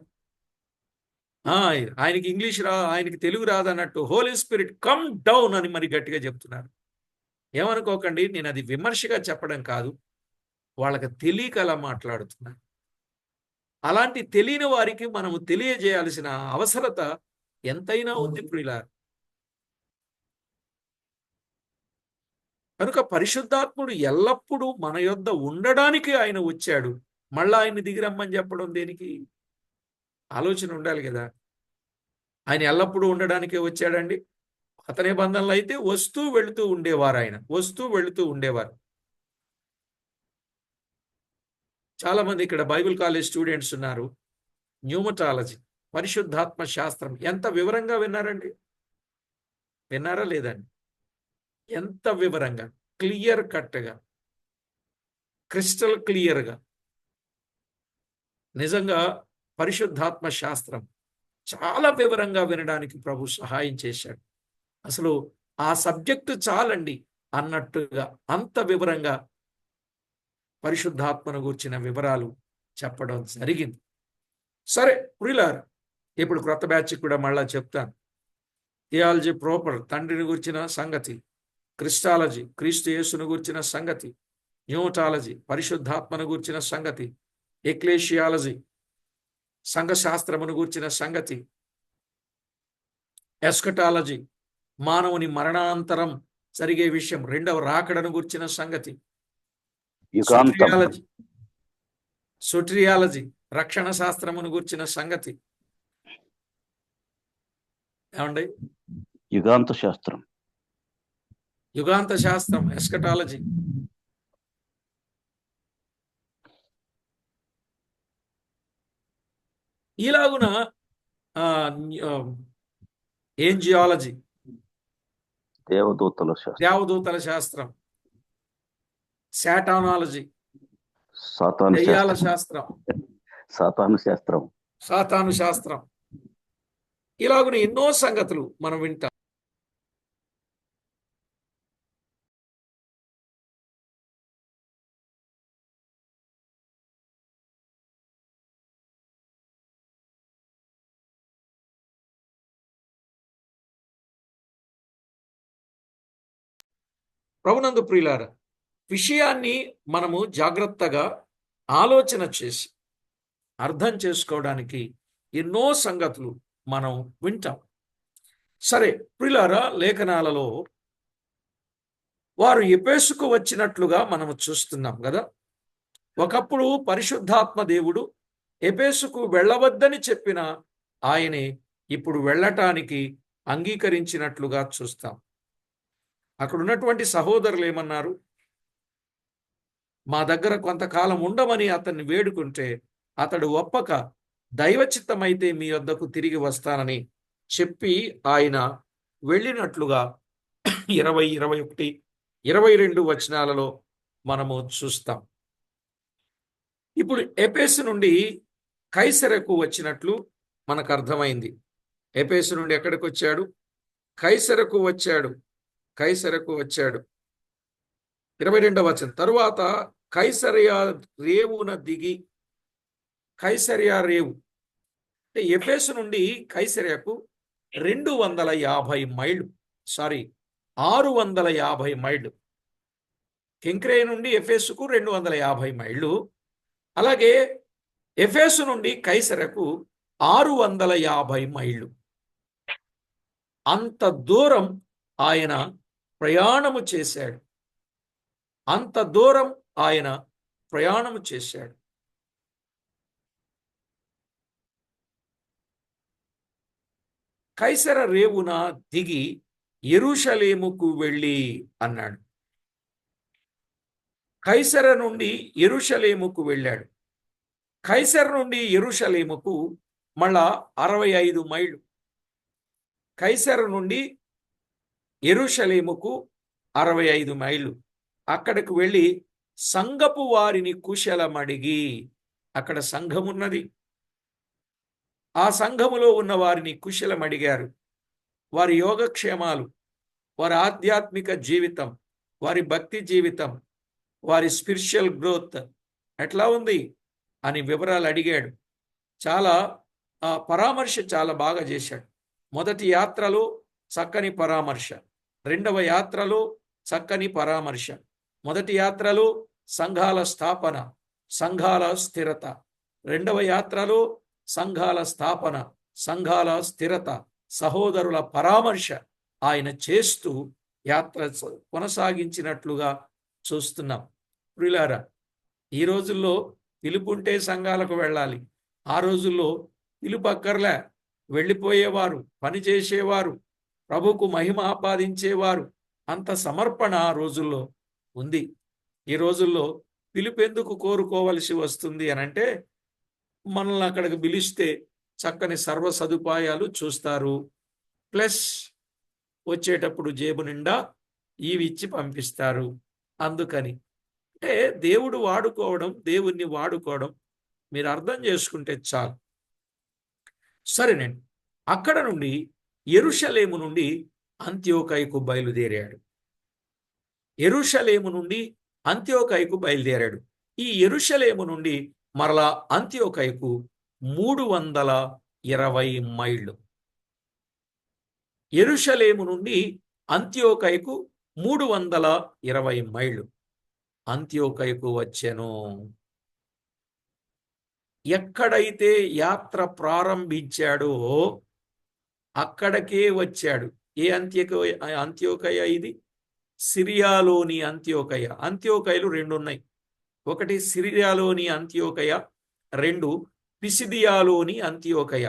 ఆయనకి ఇంగ్లీష్ ఆయనకి తెలుగు రాదన్నట్టు హోలీ స్పిరిట్ కమ్ డౌన్ అని మరి గట్టిగా చెప్తున్నారు. ఏమనుకోకండి, నేను అది విమర్శగా చెప్పడం కాదు, వాళ్ళకి తెలియక అలా మాట్లాడుతున్నా. అలాంటి తెలియని వారికి మనము తెలియజేయాల్సిన అవసరత ఎంతైనా ఉంది ప్రియులారా. కనుక పరిశుద్ధాత్ముడు ఎల్లప్పుడూ మన యొద్ద ఉండడానికి ఆయన వచ్చాడు. మళ్ళా ఆయన్ని దిగిరమ్మని చెప్పడం దేనికి? ఆలోచన ఉండాలి కదా. ఆయన ఎల్లప్పుడూ ఉండడానికే వచ్చాడండి. పాత నిబంధనలు అయితే వస్తూ వెళుతూ ఉండేవారు, ఆయన వస్తూ వెళుతూ ఉండేవారు. చాలా మంది ఇక్కడ బైబిల్ కాలేజ్ స్టూడెంట్స్ ఉన్నారు. న్యూమటాలజీ, పరిశుద్ధాత్మ శాస్త్రం ఎంత వివరంగా విన్నారండి? విన్నారా లేదండి? ఎంత వివరంగా, క్లియర్ కట్గా, క్రిస్టల్ క్లియర్గా. నిజంగా పరిశుద్ధాత్మ శాస్త్రం చాలా వివరంగా వినడానికి ప్రభు సహాయం చేశాడు. అసలు ఆ సబ్జెక్టు చాలండి అన్నట్టుగా అంత వివరంగా పరిశుద్ధాత్మను గురించిన వివరాలు చెప్పడం జరిగింది. సరే ప్రియులారా, ఇప్పుడు క్రొత్త బ్యాచ్ కూడా మళ్ళా చెప్తాను. థియాలజీ ప్రాపర్, తండ్రిని గురించిన సంగతి. క్రిస్టాలజీ, క్రీస్తు యేసును గురించిన సంగతి. న్యూటాలజీ, పరిశుద్ధాత్మను గురించిన సంగతి. ఎక్లేషియాలజీ, సంఘశాస్త్రమును గురించిన సంగతి. ఎస్కటాలజీ, మానవుని మరణాంతరం జరిగే విషయం, రెండవ రాకడను గురించిన సంగతి. సోట్రియాలజీ, రక్షణ శాస్త్రమును గురించిన సంగతి. ఏమండి? యుగాంత శాస్త్రం, యుగాంత శాస్త్రం, ఎస్కటాలజీ. ఇలాగున ఏంజియాలజీ, దేవదూతల శాస్త్రం. శాటానాలజీ, దెయ్యాల శాస్త్రం, సాతాను శాస్త్రం. ఇలాగున ఎన్నో సంగతులు మనం వింటాం. ప్రభునందు ప్రియులారా, విషయాన్ని మనము జాగ్రత్తగా ఆలోచన చేసి అర్థం చేసుకోవడానికి ఎన్నో సంగతులు మనం వింటాం. సరే ప్రియులారా, లేఖనాలలో వారు ఎఫెసుకు వచ్చినట్లుగా మనము చూస్తున్నాం కదా. ఒకప్పుడు పరిశుద్ధాత్మ దేవుడు ఎఫెసుకు వెళ్ళవద్దని చెప్పిన ఆయనే ఇప్పుడు వెళ్ళటానికి అంగీకరించినట్లుగా చూస్తాం. అక్కడ ఉన్నటువంటి సహోదరులు ఏమన్నారు? మా దగ్గర కొంతకాలం ఉండమని అతన్ని వేడుకుంటే అతడు ఒప్పక, దైవచిత్తమైతే మీ వద్దకు తిరిగి వస్తానని చెప్పి ఆయన వెళ్ళినట్లుగా 20, 21, 22 వచనాలలో మనము చూస్తాం. ఇప్పుడు ఎఫెసు నుండి కైసరకు వచ్చినట్లు మనకు అర్థమైంది. ఎఫెసు నుండి ఎక్కడికి వచ్చాడు? కైసరకు వచ్చాడు. 22వ వచనం, తరువాత కైసరియా రేవున దిగి, కైసరియా రేవు అంటే ఎఫెసు నుండి కైసరియాకు 250 మైళ్ళు, 650 మైళ్ళు. కెంక్రేయ నుండి ఎఫెసుకు 250 మైళ్ళు. అలాగే ఎఫెసు నుండి కైసరకు 650 మైళ్ళు. అంత దూరం ఆయన ప్రయాణము చేశాడు. కైసర రేవున దిగి యెరూషలేముకు వెళ్ళి అన్నాడు. కైసర నుండి యెరూషలేముకు వెళ్ళాడు. కైసర నుండి యెరూషలేముకు మళ్ళా 65 మైళ్ళు. కైసర నుండి యెరూషలేముకు 65 మైళ్ళు. అక్కడికి వెళ్ళి సంఘపు వారిని కుశలమడిగి, అక్కడ సంఘం ఉన్నది, ఆ సంఘములో ఉన్న వారిని కుశలమడిగారు. వారి యోగక్షేమాలు, వారి ఆధ్యాత్మిక జీవితం, వారి భక్తి జీవితం, వారి స్పిరిచువల్ గ్రోత్ ఎట్లా ఉంది అని వివరాలు అడిగాడు. చాలా పరామర్శ చాలా బాగా చేశాడు. మొదటి యాత్రలో చక్కని పరామర్శ, రెండవ యాత్రలో చక్కని పరామర్శ. మొదటి యాత్రలో సంఘాల స్థాపన, సంఘాల స్థిరత. రెండవ యాత్రలో సంఘాల స్థాపన, సంఘాల స్థిరత, సహోదరుల పరామర్శ ఆయన చేస్తూ యాత్ర కొనసాగించినట్లుగా చూస్తున్నాం. ప్రియులారా, ఈ రోజుల్లో పిలుపుంటే సంఘాలకు వెళ్ళాలి. ఆ రోజుల్లో పిలుపు అక్కర్లే, వెళ్ళిపోయేవారు, పని చేసేవారు, ప్రభుకు మహిమ ఆపాదించేవారు. అంత సమర్పణ ఆ రోజుల్లో ఉంది. ఈ రోజుల్లో పిలుపెందుకు కోరుకోవలసి వస్తుంది అనంటే, మనల్ని అక్కడికి పిలిస్తే చక్కని సర్వ సదుపాయాలు చూస్తారు, ప్లస్ వచ్చేటప్పుడు జేబు నిండా ఇవి ఇచ్చి పంపిస్తారు. అందుకని అంటే దేవుడు వాడుకోవడం, దేవుణ్ణి వాడుకోవడం మీరు అర్థం చేసుకుంటే చాలు. సరేనండి, అక్కడ నుండి యెరూషలేము నుండి అంత్యోకయకు బయలుదేరాడు. యెరూషలేము నుండి అంత్యోకయకు బయలుదేరాడు. ఈ యెరూషలేము నుండి మరలా అంత్యోకయకు 320 మైళ్ళు. యెరూషలేము నుండి అంత్యోకయకు 320 మైళ్ళు. అంత్యోకయకు వచ్చెను. ఎక్కడైతే యాత్ర ప్రారంభించాడో అక్కడికే వచ్చాడు. ఏ అంత్యోకయ ఇది? సిరియాలోని అంత్యోకయ. అంత్యోకయలు 2 ఉన్నాయి. ఒకటి సిరియాలోని అంత్యోకయ, 2 పిసిదియాలోని అంత్యోకయ.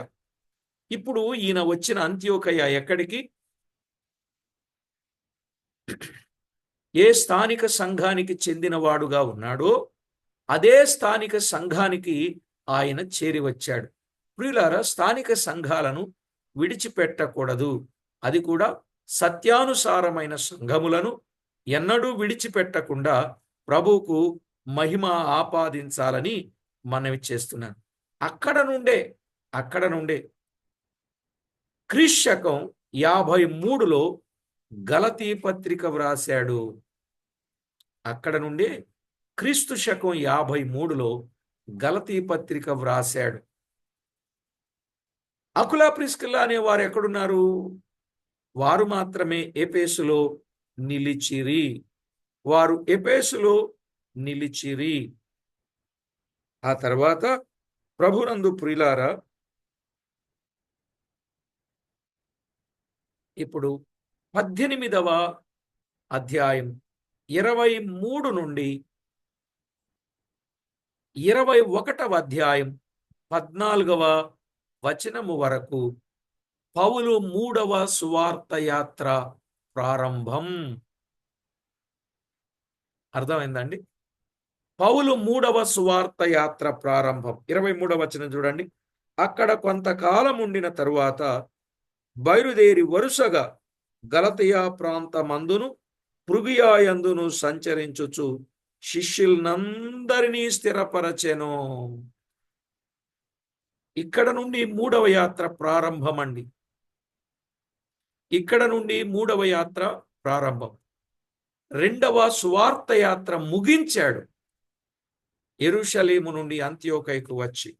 ఇప్పుడు ఈయన వచ్చిన అంత్యోకయ ఎక్కడికి? ఏ స్థానిక సంఘానికి చెందినవాడుగా ఉన్నాడో అదే స్థానిక సంఘానికి ఆయన చేరి వచ్చాడు. ప్రియులారా, స్థానిక సంఘాలను విడిచిపెట్టకూడదు. అది కూడా సత్యానుసారమైన సంఘములను ఎన్నడూ విడిచిపెట్టకుండా ప్రభువుకు మహిమ ఆపాదించాలని మనవి చేస్తున్నాను. అక్కడ నుండే క్రీస్తు 53లో గలతీ పత్రిక వ్రాశాడు. అక్కడ నుండే క్రీస్తు శకం 53లో గలతీ పత్రిక వ్రాశాడు. అకుల ప్రిస్కిల్ల అనే వారు ఎక్కడున్నారు? వారు మాత్రమే ఎఫెసులో నిలిచిరి. వారు ఎఫెసులో నిలిచిరి. ఆ తర్వాత ప్రభునందు ప్రియులారా, ఇప్పుడు 18వ అధ్యాయం 23 నుండి 21వ అధ్యాయం 14వ వచనము వరకు పౌలు 3వ సువార్త యాత్ర ప్రారంభం. అర్థమైందండి? పౌలు 3వ సువార్త యాత్ర ప్రారంభం. 23వ వచనం చూడండి. అక్కడ కొంతకాలం ఉండిన తరువాత బయలుదేరి వరుసగా గలతీయ ప్రాంతమందును పృగియాయందును సంచరించుచు శిష్యులందరినీ స్థిరపరచెను. ఇక్కడ నుండి 3వ యాత్ర ప్రారంభమండి. ఇక్కడ నుండి 3వ యాత్ర ప్రారంభం. 2వ సువార్త యాత్ర ముగించాడు యెరూషలేము నుండి అంత్యోకయకు వచ్చి.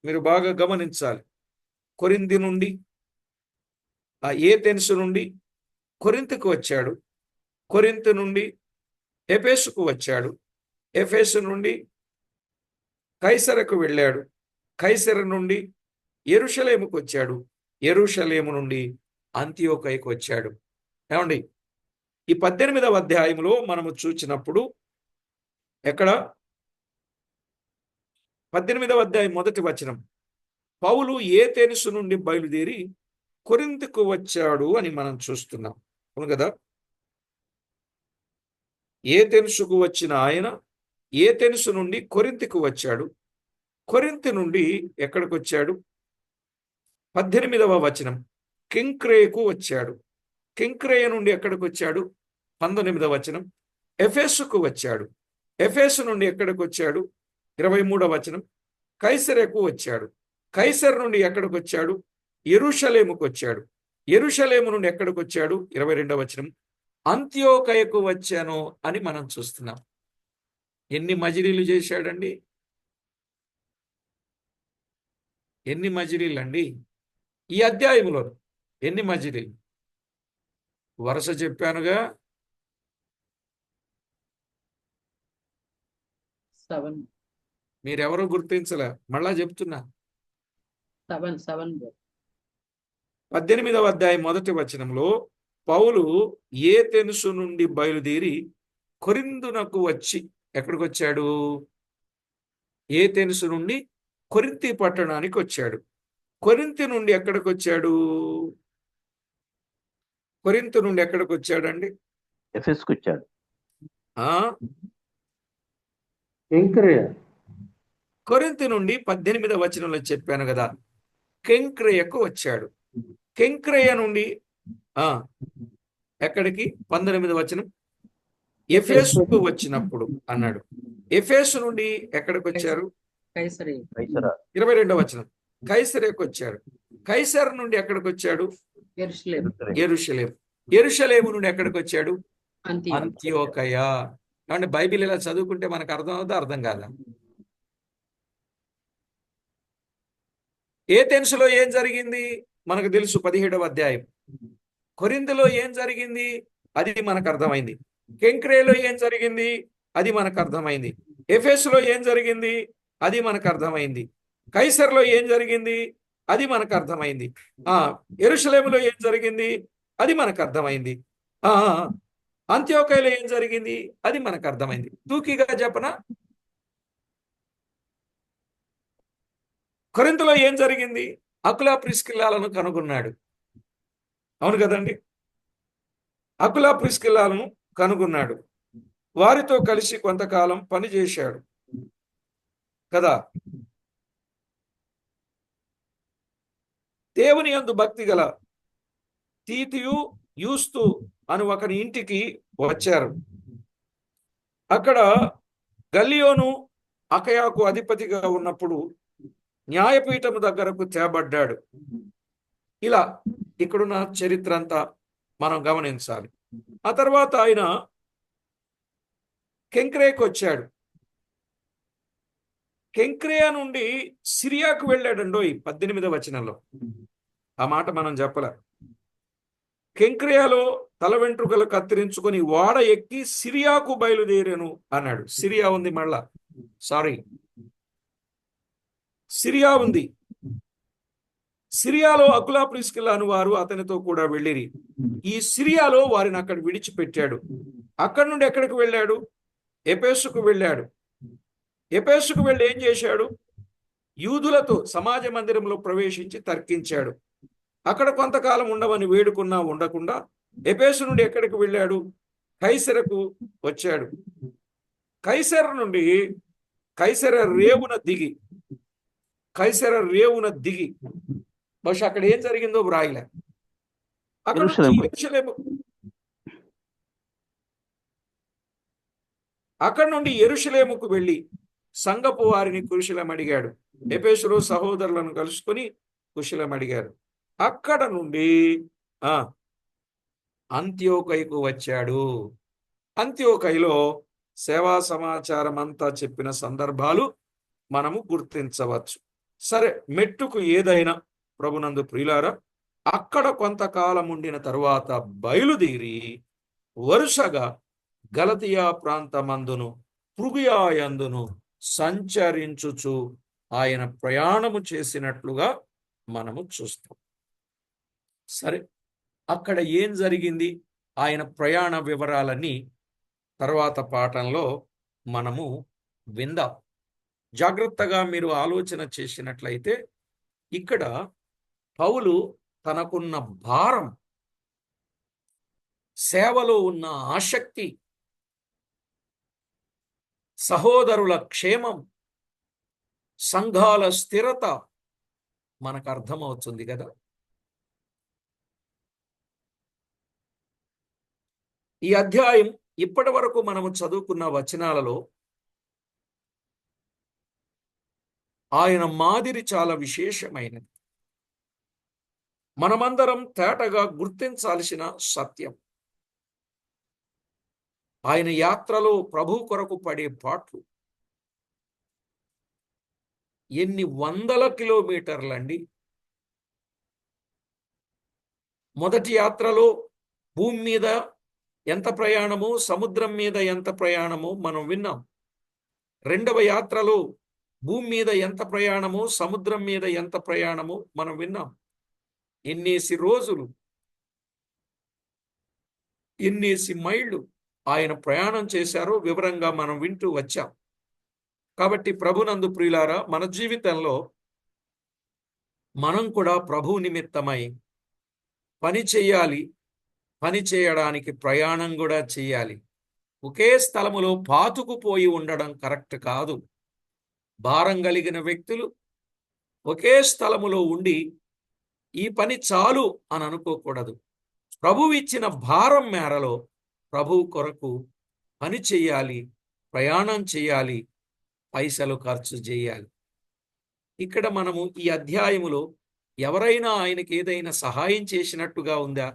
మీరు బాగా గమనించాలి. కొరింథీ నుండి, ఏథెన్సు నుండి కొరింథుకు వచ్చాడు. కొరింథు నుండి ఎఫెసుకు వచ్చాడు. ఎఫెసు నుండి కైసరకు వెళ్ళాడు. కైసరు నుండి యెరూషలేముకు వచ్చాడు. యెరూషలేము నుండి అంత్యోకయకు వచ్చాడు. ఏమండి, ఈ 18వ అధ్యాయంలో మనము చూచినప్పుడు ఎక్కడ? 18వ అధ్యాయం 1వ వచనం, పౌలు ఏథెన్సు నుండి బయలుదేరి కొరింథుకు వచ్చాడు అని మనం చూస్తున్నాం. అవును కదా? ఏథెన్సుకు వచ్చిన ఆయన ఏథెన్సు నుండి కొరింథుకు వచ్చాడు. కొరింథు నుండి ఎక్కడికి వచ్చాడు? 18వ వచనం, కింక్రేయకు వచ్చాడు. కింక్రేయ నుండి ఎక్కడికి వచ్చాడు? 19వ వచనం, ఎఫెసుకు వచ్చాడు. ఎఫెసు నుండి ఎక్కడికి వచ్చాడు? 23వ వచనం, కైసరేకు వచ్చాడు. కైసర్ నుండి ఎక్కడికి వచ్చాడు? యెరూషలేముకు వచ్చాడు. యెరూషలేము నుండి ఎక్కడికి వచ్చాడు? 22వ వచనం, అంత్యోకయకు వచ్చాను అని మనం చూస్తున్నాం. ఎన్ని మజిలీలు చేశాడండి? ఎన్ని మజిలీలు అండి ఈ అధ్యాయంలో? ఎన్ని మజిలీలు? వరుస చెప్పానుగా. 7 మీరెవరూ గుర్తించలే, మళ్ళా చెప్తున్నా. 7 bro. 18వ అధ్యాయం 1వ వచనంలో పౌలు ఏతెన్సు నుండి బయలుదేరి కొరింథునకు వచ్చి ఎక్కడికి వచ్చాడు? ఏతెన్సు నుండి కొరింథీ పట్టణానికి వచ్చాడు. కొరింథీ నుండి ఎక్కడికి వచ్చాడు? కొరింథు నుండి ఎక్కడికి వచ్చాడండి? ఎఫెస్కు వచ్చాడు. ఆ కెంక్రేయ కొరింథీ నుండి 18వ వచనంలో చెప్పాను కదా, కెంక్రేయకు వచ్చాడు. కెంక్రేయ నుండి ఎక్కడికి? 19వ వచనం, ఎఫెసుకు వచ్చినప్పుడు అన్నాడు. ఎఫెసు నుండి ఎక్కడికి వచ్చారు? కైసరి కైసరా 22వ వచనం, కైసరేకు వచ్చాడు. కైసర్ నుండి ఎక్కడికి వచ్చాడు? యెరూషలేం యెరూషలేం. యెరూషలేము నుండి ఎక్కడికి వచ్చాడు? అంతియోకయ. అంత్యోకయ. కాబట్టి బైబిల్ ఇలా చదువుకుంటే మనకు అర్థం అవుతుందా, అర్థం కాదా? ఏతెన్సులో ఏం జరిగింది మనకు తెలుసు, 17వ అధ్యాయం. కొరింథులో ఏం జరిగింది అది మనకు అర్థమైంది. కెంక్రేలో ఏం జరిగింది అది మనకు అర్థమైంది. ఎఫెసులో ఏం జరిగింది అది మనకు అర్థమైంది. కైసర్లో ఏం జరిగింది అది మనకు అర్థమైంది. యెరూషలేములో ఏం జరిగింది అది మనకు అర్థమైంది. అంత్యోకయలో ఏం జరిగింది అది మనకు అర్థమైంది. తూకీగా చెప్పనా? కొరింథులో ఏం జరిగింది? అకులా ప్రిస్కిల్లాలను కనుగొన్నాడు. అవును కదండి, అకులా ప్రిస్కిల్లాలను కనుగొన్నాడు. వారితో కలిసి కొంతకాలం పనిచేశాడు కదా. దేవుని యందు భక్తి గల తీతియు యూస్తు అని ఒకని ఇంటికి వచ్చారు. అక్కడ గల్లియోను అకయాకు అధిపతిగా ఉన్నప్పుడు న్యాయపీఠము దగ్గరకు తేబడ్డాడు. ఇలా ఇక్కడున్న చరిత్ర అంతా మనం గమనించాలి. ఆ తర్వాత ఆయన కెంక్రేకు వచ్చాడు. కెంక్రేయ నుండి సిరియాకు వెళ్ళాడండోయ్ 18వ వచనంలో. ఆ మాట మనం చెప్పలే. కెంక్రేయలో తల వెంట్రుకలు కత్తిరించుకొని ఓడ ఎక్కి సిరియాకు బయలుదేరాను అన్నాడు. సిరియా ఉంది, మళ్ళా సిరియా ఉంది. సిరియాలో అకులా ప్రిస్కిల్లా అను వారు అతనితో కూడా వెళ్ళిరి. ఈ సిరియాలో వారిని అక్కడ విడిచిపెట్టాడు. అక్కడి నుండి ఎక్కడికి వెళ్ళాడు? ఎఫెసుకు వెళ్ళాడు. ఎఫెసుకు వెళ్ళి ఏం చేశాడు? యూదులతో సమాజ మందిరంలో ప్రవేశించి తర్కించాడు. అక్కడ కొంతకాలం ఉండమని వేడుకున్నా ఉండకుండా ఎఫెసు నుండి ఎక్కడికి వెళ్ళాడు? కైసరకు వచ్చాడు. కైసర నుండి కైసర రేవున దిగి బహుశా అక్కడ ఏం జరిగిందో వ్రాయలే. అక్కడ నుండి యెరూషలేముకు వెళ్ళి సంఘపు వారిని కుశలం అడిగాడు. ఎఫెసులో సహోదరులను కలుసుకొని కుశలం అడిగారు. అక్కడ నుండి అంత్యోకయకు వచ్చాడు. అంత్యోకయలో సేవా సమాచారం అంతా చెప్పిన సందర్భాలు మనము గుర్తించవచ్చు. సరే, మెట్టుకు ఏదైనా ప్రభునందు ప్రియులారా, అక్కడ కొంతకాలం ఉండిన తరువాత బయలుదేరి వరుసగా గలతియా ప్రాంతమందును పృగియాయందును సంచరించుచు ఆయన ప్రయాణము చేసినట్లుగా మనము చూస్తాం. సరే, అక్కడ ఏం జరిగింది, ఆయన ప్రయాణ వివరాలన్నీ తర్వాత పాఠంలో మనము విందాం. జాగ్రత్తగా మీరు ఆలోచన చేసినట్లయితే ఇక్కడ పౌలు తనకున్న భారం, సేవలో ఉన్న ఆసక్తి, సహోదరుల క్షేమం, సంఘాల స్థిరత మనకు అర్థమవుతుంది కదా. ఈ అధ్యాయం ఇప్పటి వరకు మనము చదువుకున్న వచనాలలో ఆయన మాదిరి చాలా విశేషమైనది. మనమందరం తేటగా గుర్తించాల్సిన సత్యం. ఆయన యాత్రలో ప్రభు కొరకు పడే పాట్లు ఎన్ని వందల కిలోమీటర్లండి. మొదటి యాత్రలో భూమి మీద ఎంత ప్రయాణము, సముద్రం మీద ఎంత ప్రయాణము మనం విన్నాం. రెండవ యాత్రలో భూమి మీద ఎంత ప్రయాణము, సముద్రం మీద ఎంత ప్రయాణము మనం విన్నాం. ఎన్నేసి రోజులు, ఎన్నేసి మైళ్ళు ఆయన ప్రయాణం చేశారో వివరంగా మనం వింటూ వచ్చాం. కాబట్టి ప్రభునందు ప్రియులారా, మన జీవితంలో మనం కూడా ప్రభు నిమిత్తమై పని చేయాలి. పని చేయడానికి ప్రయాణం కూడా చేయాలి. ఒకే స్థలములో పాతుకుపోయి ఉండడం కరెక్ట్ కాదు. భారం కలిగిన వ్యక్తులు ఒకే స్థలములో ఉండి ఈ పని చాలు అని అనుకోకూడదు. ప్రభువు ఇచ్చిన భారం మేరలో ప్రభువు కొరకు పని చేయాలి, ప్రయాణం చేయాలి, పైసలు ఖర్చు చేయాలి. ఇక్కడ మనము ఈ అధ్యాయములో ఎవరైనా ఆయనకి ఏదైనా సహాయం చేసినట్టుగా ఉందా?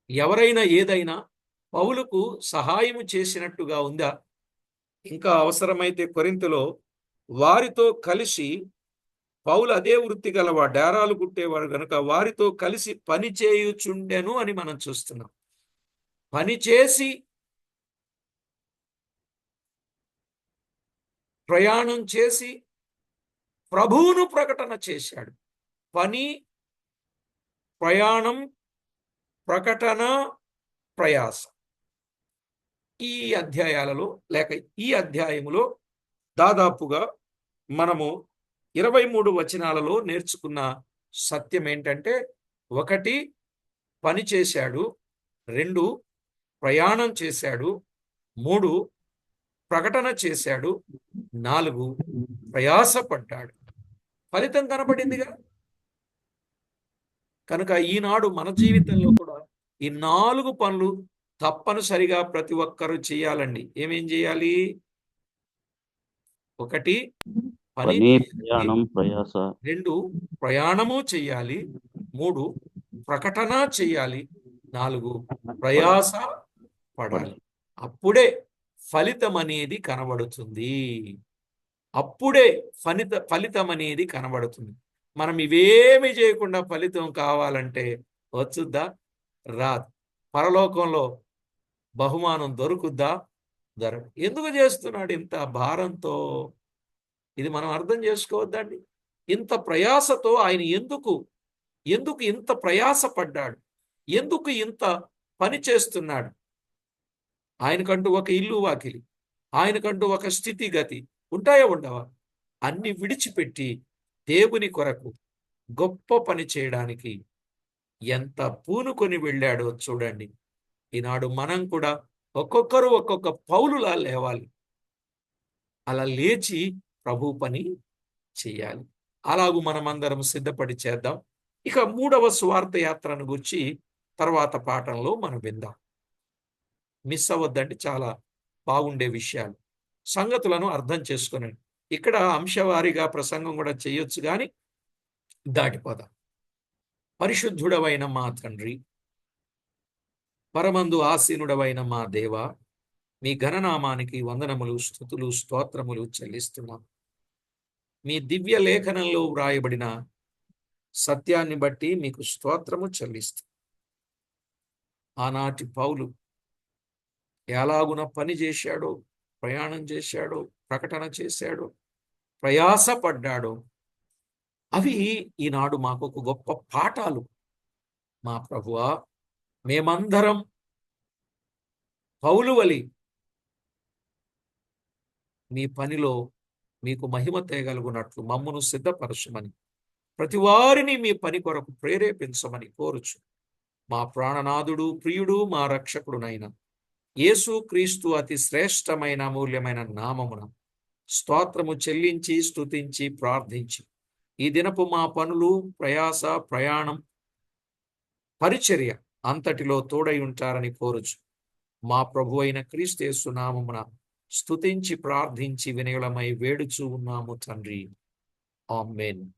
ఎవరైనా ఏదైనా పౌలుకు సహాయం చేసినట్టుగా ఉందా? ఇంకా అవసరమైతే కొరింథీలో వారితో కలిసి, పౌలు అదే వృత్తి గలవాడు, డేరాలు కుట్టేవాడు గనుక వారితో కలిసి పని చేయుచుండెను అని మనం చూస్తున్నాం. పని చేసి ప్రయాణం చేసి ప్రభువును ప్రకటన చేశాడు. పని, ప్రయాణం, ప్రకటన, ప్రయాస. ఈ అధ్యాయాలలో లేక ఈ అధ్యాయములో దాదాపుగా మనము 23 వచనాలలో నేర్చుకున్న సత్యం ఏంటంటే, 1 పని చేశాడు, 2 ప్రయాణం చేశాడు, 3 ప్రకటన చేశాడు, 4 ప్రయాసపడ్డాడు. ఫలితం కనబడిందిగా. కనుక ఈనాడు మన జీవితంలో కూడా ఈ 4 పనులు తప్పనిసరిగా ప్రతి ఒక్కరూ చేయాలండి. ఏమేం చేయాలి? 1 పని పని, చేయాలి, ప్రయాణం, ప్రయాస. 2 ప్రయాణము చేయాలి, 3 ప్రకటన చేయాలి, 4 ప్రయాస పడాలి. అప్పుడే ఫలితం అనేది కనబడుతుంది. అప్పుడే ఫలితం అనేది కనబడుతుంది. మనం ఇవేమి చేయకుండా ఫలితం కావాలంటే వచ్చుద్దా? రాదు. పరలోకంలో బహుమానం దొరుకుద్దా? దొరకదు. ఎందుకు చేస్తున్నాడు ఇంత భారంతో? ఇది మనం అర్థం చేసుకోవద్దండి. ఇంత ప్రయాసతో ఆయన ఎందుకు ఇంత ప్రయాస పడ్డాడు? ఎందుకు ఇంత పని చేస్తున్నాడు? ఆయనకంటూ ఒక ఇల్లు వాకిలి, ఆయనకంటూ ఒక స్థితిగతి ఉంటాయా ఉండవా? అన్ని విడిచిపెట్టి దేవుని కొరకు గొప్ప పని చేయడానికి ఎంత పూనుకొని వెళ్ళాడో చూడండి. ఈనాడు మనం కూడా ఒక్కొక్కరు ఒక్కొక్క పౌలులా లేవాలి. అలా లేచి ప్రభు పని చేయాలి. అలాగూ మనమందరం సిద్ధపడి చేద్దాం. ఇక 3వ సువార్త యాత్రను గురించి తర్వాత పాఠంలో మనం విందాం. మిస్ అవ్వద్దండి, చాలా బాగుండే విషయాలు. సంగతులను అర్థం చేసుకునండి. ఇక్కడ అంశవారీగా ప్రసంగం కూడా చేయొచ్చు, కానీ దాటిపోదాం. పరిశుద్ధుడవైన మా తండ్రి, పరమందు ఆసీనుడవైన మా దేవ, మీ ఘననామానికి వందనములు, స్తుతులు, స్తోత్రములు చెల్లిస్తున్నాం. మీ దివ్య లేఖనంలో వ్రాయబడిన సత్యాన్ని బట్టి మీకు స్తోత్రము చెల్లిస్తాం. ఆనాటి పౌలు ఎలాగున పని చేశాడో, ప్రయాణం చేశాడో, ప్రకటన చేశాడో, ప్రయాసపడ్డాడో, అవి ఈనాడు మాకు ఒక గొప్ప పాఠాలు. మా ప్రభువా, మేమందరం పౌలు వలె మీ పనిలో మీకు మహిమ తేగలుగునట్లు మమ్మను సిద్ధపరచమని, ప్రతి వారిని మీ పని కొరకు ప్రేరేపించమని కోరుచు మా ప్రాణనాథుడు, ప్రియుడు, మా రక్షకుడునైన యేసు క్రీస్తు అతి శ్రేష్టమైన అమూల్యమైన నామమున స్తోత్రము చెల్లించి స్తుతించి ప్రార్థించి ఈ దినపు మా పనులు, ప్రయాస, ప్రయాణం, పరిచర్య అంతటిలో తోడై ఉంటారని కోరుచు మా ప్రభు అయిన క్రీస్తు యేసు నామమున స్తుతించి ప్రార్థించి వినయులమై వేడుచూ ఉన్నాము తండ్రి. ఆమేన్.